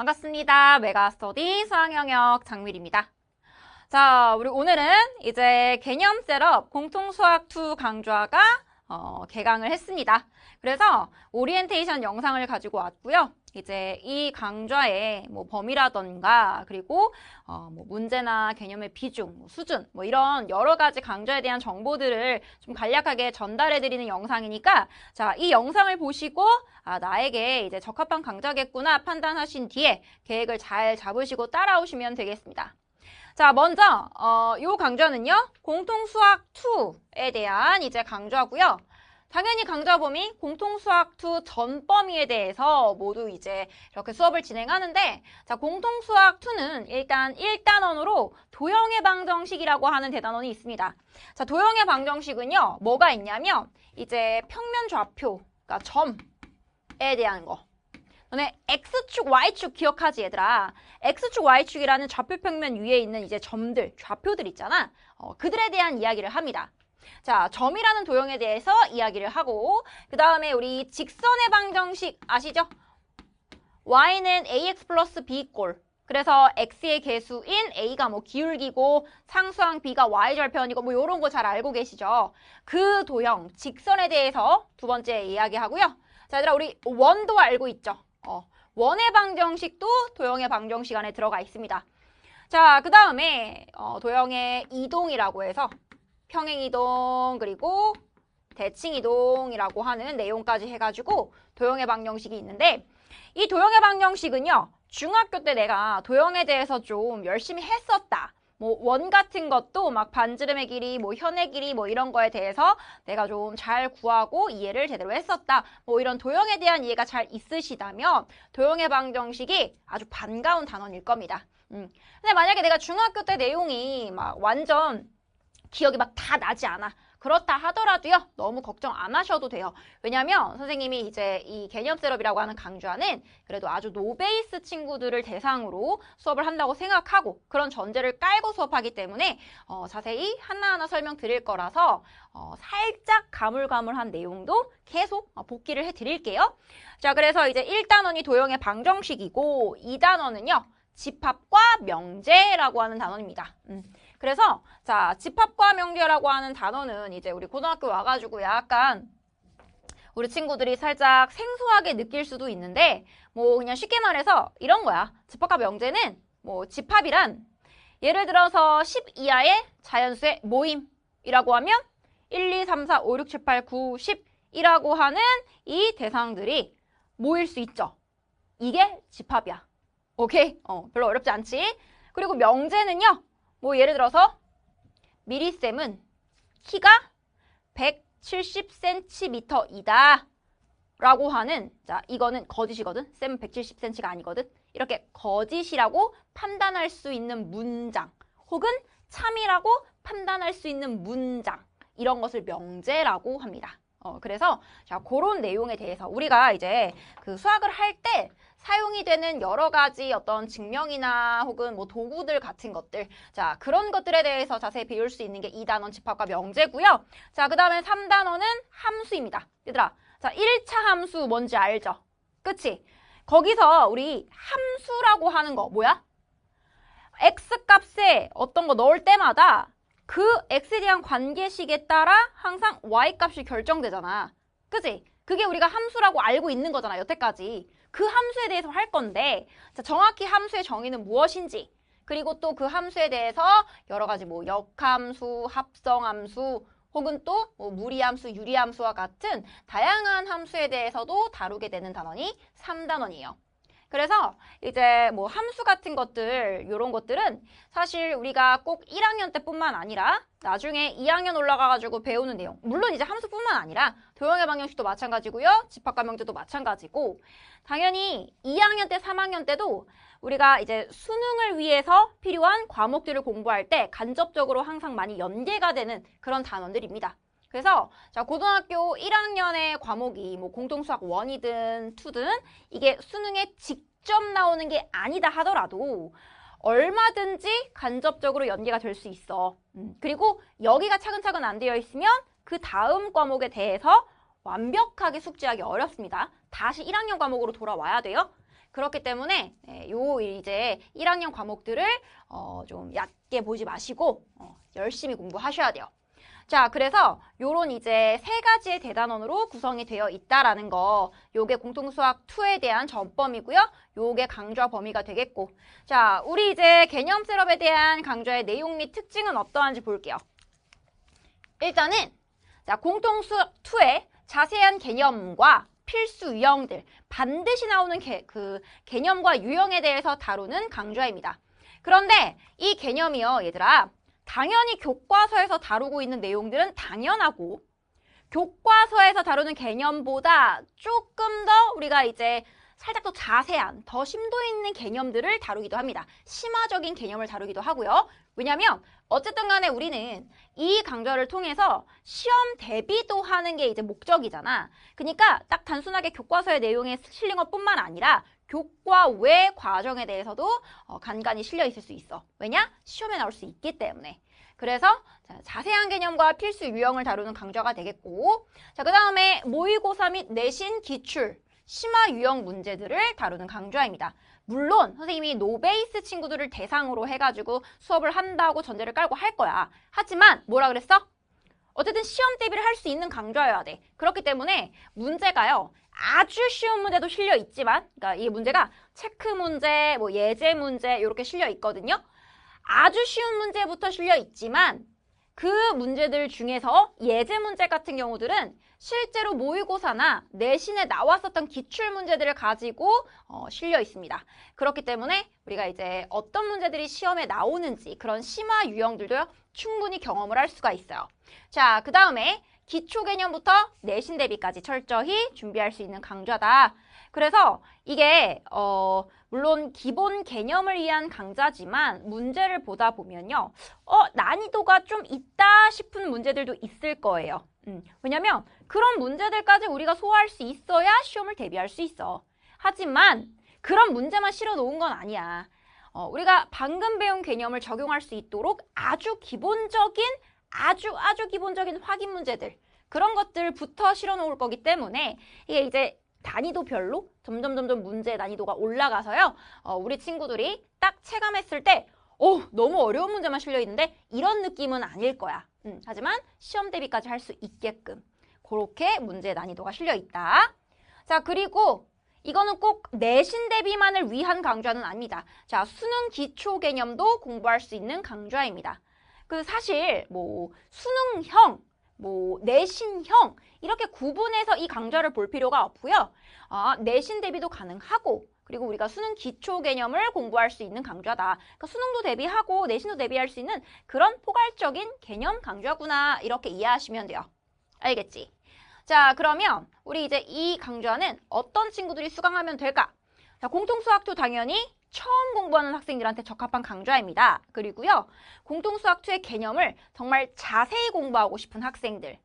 반갑습니다. 메가스터디 수학영역 장밀입니다. 자, 우리 오늘은 이제 개념 셋업 공통수학2 강좌가 개강을 했습니다. 그래서 오리엔테이션 영상을 가지고 왔고요. 이제 이 강좌의 범위라던가 그리고 문제나 개념의 비중, 수준 이런 여러 가지 강좌에 대한 정보들을 좀 간략하게 전달해 드리는 영상이니까 자, 이 영상을 보시고 나에게 이제 적합한 강좌겠구나 판단하신 뒤에 계획을 잘 잡으시고 따라오시면 되겠습니다. 자, 먼저 이 강좌는요. 공통수학2에 대한 이제 강좌고요. 당연히 강좌 범위 공통수학2 전 범위에 대해서 모두 이제 이렇게 수업을 진행하는데 자, 공통수학2는 일단 1단원으로 도형의 방정식이라고 하는 대단원이 있습니다. 자, 도형의 방정식은요. 뭐가 있냐면 이제 평면 좌표, 그러니까 점에 대한 거. 너네 X축, Y축 기억하지 얘들아. X축, Y축이라는 좌표 평면 위에 있는 이제 점들, 좌표들 있잖아. 그들에 대한 이야기를 합니다. 자, 점이라는 도형에 대해서 이야기를 하고 그 다음에 우리 직선의 방정식 아시죠? Y는 AX 플러스 B꼴. 그래서 X의 개수인 A가 기울기고 상수항 B가 Y절편이고 요런 거 잘 알고 계시죠? 그 도형, 직선에 대해서 두 번째 이야기하고요. 자, 얘들아 우리 원도 알고 있죠? 원의 방정식도 도형의 방정식 안에 들어가 있습니다. 자, 그 다음에 도형의 이동이라고 해서 평행이동 그리고 대칭이동이라고 하는 내용까지 해가지고 도형의 방정식이 있는데 이 도형의 방정식은요. 중학교 때 내가 도형에 대해서 좀 열심히 했었다. 원 같은 것도 막 반지름의 길이, 현의 길이 이런 거에 대해서 내가 좀 잘 구하고 이해를 제대로 했었다. 이런 도형에 대한 이해가 잘 있으시다면 도형의 방정식이 아주 반가운 단원일 겁니다. 근데 만약에 내가 중학교 때 내용이 막 완전 기억이 막 다 나지 않아. 그렇다 하더라도요. 너무 걱정 안 하셔도 돼요. 왜냐면 선생님이 이제 이 개념 셋업이라고 하는 강좌는 그래도 아주 노베이스 친구들을 대상으로 수업을 한다고 생각하고 그런 전제를 깔고 수업하기 때문에 자세히 하나하나 설명드릴 거라서 살짝 가물가물한 내용도 계속 복기를 해드릴게요. 자, 그래서 이제 1단원이 도형의 방정식이고 2단원은요. 집합과 명제라고 하는 단원입니다. 그래서 자, 집합과 명제라고 하는 단어는 이제 우리 고등학교 와가지고 약간 우리 친구들이 살짝 생소하게 느낄 수도 있는데 그냥 쉽게 말해서 이런 거야. 집합과 명제는 집합이란 예를 들어서 10 이하의 자연수의 모임이라고 하면 1, 2, 3, 4, 5, 6, 7, 8, 9, 10이라고 하는 이 대상들이 모일 수 있죠. 이게 집합이야. 오케이? 별로 어렵지 않지? 그리고 명제는요. 예를 들어서 미리쌤은 키가 170cm이다 라고 하는 자, 이거는 거짓이거든. 쌤은 170cm가 아니거든. 이렇게 거짓이라고 판단할 수 있는 문장 혹은 참이라고 판단할 수 있는 문장 이런 것을 명제라고 합니다. 그래서 자, 그런 내용에 대해서 우리가 이제 그 수학을 할 때 사용이 되는 여러 가지 어떤 증명이나 혹은 도구들 같은 것들 자, 그런 것들에 대해서 자세히 배울 수 있는 게 2단원 집합과 명제고요. 자, 그 다음에 3단원은 함수입니다. 얘들아, 자, 1차 함수 뭔지 알죠? 그치? 거기서 우리 함수라고 하는 거 뭐야? x값에 어떤 거 넣을 때마다 그 x에 대한 관계식에 따라 항상 y값이 결정되잖아. 그치? 그게 우리가 함수라고 알고 있는 거잖아, 여태까지. 그 함수에 대해서 할 건데 자, 정확히 함수의 정의는 무엇인지 그리고 또 그 함수에 대해서 여러 가지 역함수, 합성함수 혹은 또 무리함수, 유리함수와 같은 다양한 함수에 대해서도 다루게 되는 단원이 3단원이에요. 그래서 이제 함수 같은 것들 이런 것들은 사실 우리가 꼭 1학년 때뿐만 아니라 나중에 2학년 올라가가지고 배우는 내용 물론 이제 함수뿐만 아니라 도형의 방정식도 마찬가지고요. 집합과 명제도 마찬가지고 당연히 2학년 때 3학년 때도 우리가 이제 수능을 위해서 필요한 과목들을 공부할 때 간접적으로 항상 많이 연계가 되는 그런 단원들입니다. 그래서 자, 고등학교 1학년의 과목이 공통수학 1이든 2든 이게 수능에 직접 나오는 게 아니다 하더라도 얼마든지 간접적으로 연계가 될 수 있어. 그리고 여기가 차근차근 안 되어 있으면 그 다음 과목에 대해서 완벽하게 숙지하기 어렵습니다. 다시 1학년 과목으로 돌아와야 돼요. 그렇기 때문에 요 이제 1학년 과목들을 좀 얕게 보지 마시고 열심히 공부하셔야 돼요. 자, 그래서 요런 이제 세 가지의 대단원으로 구성이 되어 있다라는 거, 요게 공통수학 2에 대한 전범이고요. 요게 강좌 범위가 되겠고. 자, 우리 이제 개념 셋업에 대한 강좌의 내용 및 특징은 어떠한지 볼게요. 일단은 자, 공통수학 2의 자세한 개념과 필수 유형들, 반드시 나오는 개념과 유형에 대해서 다루는 강좌입니다. 그런데 이 개념이요, 얘들아. 당연히 교과서에서 다루고 있는 내용들은 당연하고 교과서에서 다루는 개념보다 조금 더 우리가 이제 살짝 더 자세한, 더 심도 있는 개념들을 다루기도 합니다. 심화적인 개념을 다루기도 하고요. 왜냐면 어쨌든 간에 우리는 이 강좌를 통해서 시험 대비도 하는 게 이제 목적이잖아. 그러니까 딱 단순하게 교과서의 내용에 실린 것뿐만 아니라 교과 외 과정에 대해서도 간간히 실려 있을 수 있어. 왜냐? 시험에 나올 수 있기 때문에. 그래서 자세한 개념과 필수 유형을 다루는 강좌가 되겠고, 자, 그 다음에 모의고사 및 내신 기출, 심화 유형 문제들을 다루는 강좌입니다. 물론 선생님이 노베이스 친구들을 대상으로 해가지고 수업을 한다고 전제를 깔고 할 거야. 하지만 뭐라 그랬어? 어쨌든 시험 대비를 할 수 있는 강좌여야 돼. 그렇기 때문에 문제가요. 아주 쉬운 문제도 실려 있지만, 그러니까 이 문제가 체크 문제, 뭐 예제 문제 이렇게 실려 있거든요. 아주 쉬운 문제부터 실려 있지만 그 문제들 중에서 예제 문제 같은 경우들은 실제로 모의고사나 내신에 나왔었던 기출 문제들을 가지고 실려 있습니다. 그렇기 때문에 우리가 이제 어떤 문제들이 시험에 나오는지 그런 심화 유형들도 충분히 경험을 할 수가 있어요. 자, 그 다음에 기초 개념부터 내신 대비까지 철저히 준비할 수 있는 강좌다. 그래서 이게 물론 기본 개념을 위한 강좌지만 문제를 보다 보면요. 난이도가 좀 있다 싶은 문제들도 있을 거예요. 왜냐면 그런 문제들까지 우리가 소화할 수 있어야 시험을 대비할 수 있어. 하지만 그런 문제만 실어 놓은 건 아니야. 우리가 방금 배운 개념을 적용할 수 있도록 아주 기본적인 아주 기본적인 확인 문제들 그런 것들부터 실어 놓을 거기 때문에 이게 이제 난이도별로 점점 문제의 난이도가 올라가서요. 우리 친구들이 딱 체감했을 때 너무 어려운 문제만 실려 있는데 이런 느낌은 아닐 거야. 하지만 시험 대비까지 할 수 있게끔 그렇게 문제의 난이도가 실려 있다. 자, 그리고 이거는 꼭 내신 대비만을 위한 강좌는 아닙니다. 자, 수능 기초 개념도 공부할 수 있는 강좌입니다. 그 사실 뭐 수능형, 뭐 내신형 이렇게 구분해서 이 강좌를 볼 필요가 없고요. 내신 대비도 가능하고 그리고 우리가 수능 기초 개념을 공부할 수 있는 강좌다. 그러니까 수능도 대비하고 내신도 대비할 수 있는 그런 포괄적인 개념 강좌구나 이렇게 이해하시면 돼요. 알겠지? 자, 그러면 우리 이제 이 강좌는 어떤 친구들이 수강하면 될까? 자, 공통수학2 당연히 처음 공부하는 학생들한테 적합한 강좌입니다. 그리고요, 공통수학2의 개념을 정말 자세히 공부하고 싶은 학생들.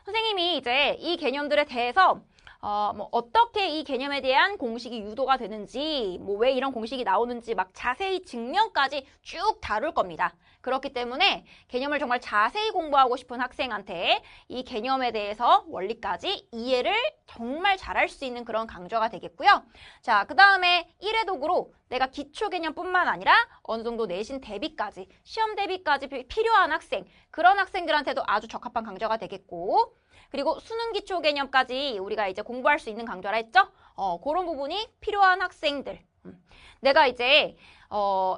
선생님이 이제 이 개념들에 대해서 뭐 어떻게 이 개념에 대한 공식이 유도가 되는지, 뭐 왜 이런 공식이 나오는지 막 자세히 증명까지 쭉 다룰 겁니다. 그렇기 때문에 개념을 정말 자세히 공부하고 싶은 학생한테 이 개념에 대해서 원리까지 이해를 정말 잘할 수 있는 그런 강좌가 되겠고요. 자, 그 다음에 1회 도구로 내가 기초 개념뿐만 아니라 어느 정도 내신 대비까지, 시험 대비까지 필요한 학생, 그런 학생들한테도 아주 적합한 강좌가 되겠고, 그리고 수능 기초 개념까지 우리가 이제 공부할 수 있는 강좌라 했죠? 그런 부분이 필요한 학생들. 내가 이제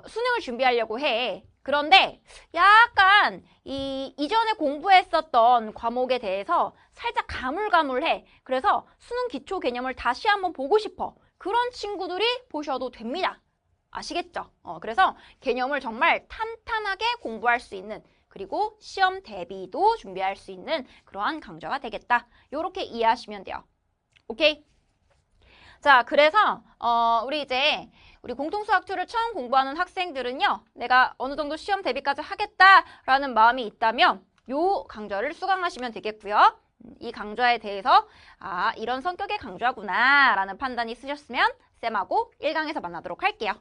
수능을 준비하려고 해. 그런데 약간 이전에 공부했었던 과목에 대해서 살짝 가물가물해. 그래서 수능 기초 개념을 다시 한번 보고 싶어. 그런 친구들이 보셔도 됩니다. 아시겠죠? 그래서 개념을 정말 탄탄하게 공부할 수 있는, 그리고 시험 대비도 준비할 수 있는 그러한 강좌가 되겠다. 요렇게 이해하시면 돼요. 오케이? 자, 그래서 우리 공통수학2를 처음 공부하는 학생들은요, 내가 어느 정도 시험 대비까지 하겠다라는 마음이 있다면 요 강좌를 수강하시면 되겠고요. 이 강좌에 대해서 이런 성격의 강좌구나 라는 판단이 있으셨으면 쌤하고 1강에서 만나도록 할게요.